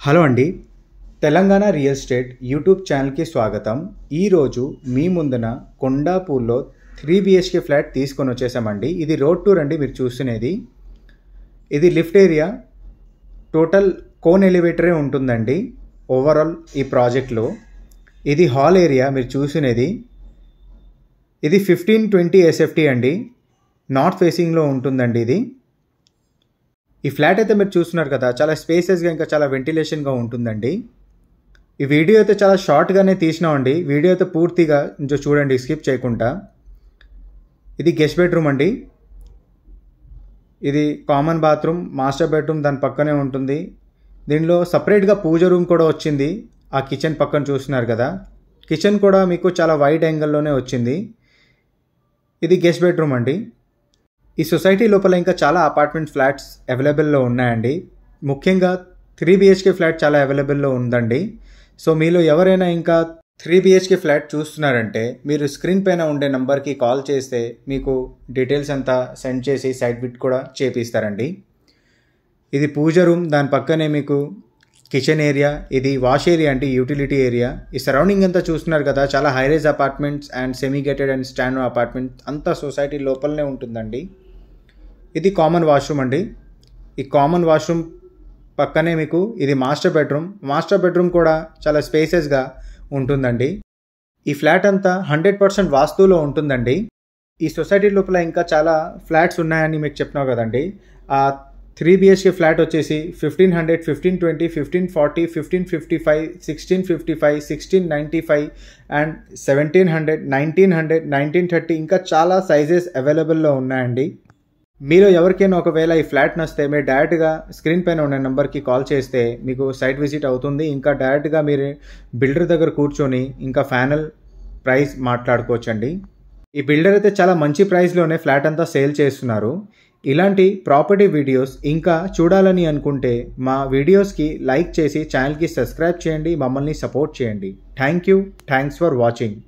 Hello అండి, Telangana real estate YouTube ఛానల్కి స్వాగతం. ఈరోజు మీ ముందున కొండాపూర్లో 3 BHK ఫ్లాట్ తీసుకొని వచ్చేసామండి. ఇది రోడ్ టూర్ అండి. మీరు చూస్తున్నది ఇది లిఫ్ట్ ఏరియా, టోటల్ కోన్ ఎలివేటరే ఉంటుందండి ఓవరాల్ ఈ ప్రాజెక్ట్లో. ఇది హాల్ ఏరియా. మీరు చూస్తున్నది ఇది 1520 SFT అండి, నార్త్ ఫేసింగ్లో ఉంటుందండి. ఇది ఈ ఫ్లాట్ అయితే మీరు చూస్తున్నారు కదా, చాలా స్పేసెస్గా ఇంకా చాలా వెంటిలేషన్గా ఉంటుందండి. ఈ వీడియో అయితే చాలా షార్ట్గానే తీసినామండి. వీడియో అయితే పూర్తిగా కొంచెం చూడండి, స్కిప్ చేయకుండా. ఇది గెస్ట్ బెడ్రూమ్ అండి. ఇది కామన్ బాత్రూమ్, మాస్టర్ బెడ్రూమ్ దాని పక్కనే ఉంటుంది. దీనిలో సపరేట్గా పూజ రూమ్ కూడా వచ్చింది. ఆ కిచెన్ పక్కన చూస్తున్నారు కదా, కిచెన్ కూడా మీకు చాలా వైడ్ యాంగిల్లోనే వచ్చింది. ఇది గెస్ట్ బెడ్రూమ్ అండి. ఈ సొసైటీ లోపల ఇంకా చాలా అపార్ట్మెంట్ ఫ్లాట్స్ అవైలబుల్లో ఉన్నాయండి. ముఖ్యంగా 3 BHK ఫ్లాట్ చాలా అవైలబుల్లో ఉందండి. సో మీలో ఎవరైనా ఇంకా 3 BHK ఫ్లాట్ చూస్తున్నారంటే మీరు స్క్రీన్ పైన ఉండే నెంబర్కి కాల్ చేస్తే మీకు డీటెయిల్స్ అంతా సెండ్ చేసి సైట్ విజిట్ కూడా చేపిస్తారండి. ఇది పూజ రూమ్, దాని పక్కనే మీకు కిచెన్ ఏరియా, ఇది వాష్ ఏరియా అంటే యూటిలిటీ ఏరియా. ఈ సరౌండింగ్ అంతా చూస్తున్నారు కదా, చాలా హైరేజ్ apartments and semi gated and standard apartment అంతా సొసైటీ లోపలనే ఉంటుందండి. ఇది కామన్ వాష్రూమ్ అండి. ఈ కామన్ వాష్రూమ్ పక్కనే మీకు ఇది మాస్టర్ బెడ్రూమ్. మాస్టర్ బెడ్రూమ్ కూడా చాలా స్పేసెస్గా ఉంటుందండి. ఈ ఫ్లాట్ అంతా 100% వాస్తులో ఉంటుందండి. ఈ సొసైటీ లోపల ఇంకా చాలా ఫ్లాట్స్ ఉన్నాయని మీకు చెప్పినావు కదండి. ఆ 3 BHK ఫ్లాట్ వచ్చేసి 1500, 1520, 1540, 1555, 1655, 1695 అండ్ 1700, 1900, 1930 ఇంకా చాలా సైజెస్ అవైలబుల్లో ఉన్నాయండి. మీరు ఎవరికైనా ఒకవేళ ఈ ఫ్లాట్ నచ్చితే మీరు డైరెక్ట్గా స్క్రీన్ పైన ఉన్న నెంబర్కి కాల్ చేస్తే మీకు సైట్ విజిట్ అవుతుంది. ఇంకా డైరెక్ట్గా మీరు బిల్డర్ దగ్గర కూర్చొని ఇంకా ఫైనల్ ప్రైస్ మాట్లాడుకోవచ్చండి. ఈ బిల్డర్ అయితే చాలా మంచి ప్రైస్లోనే ఫ్లాట్ అంతా సేల్ చేస్తున్నారు. ఇలాంటి ప్రాపర్టీ వీడియోస్ ఇంకా చూడాలని అనుకుంటే మా వీడియోస్కి లైక్ చేసి ఛానల్కి సబ్స్క్రైబ్ చేయండి, మమ్మల్ని సపోర్ట్ చేయండి. Thanks for watching.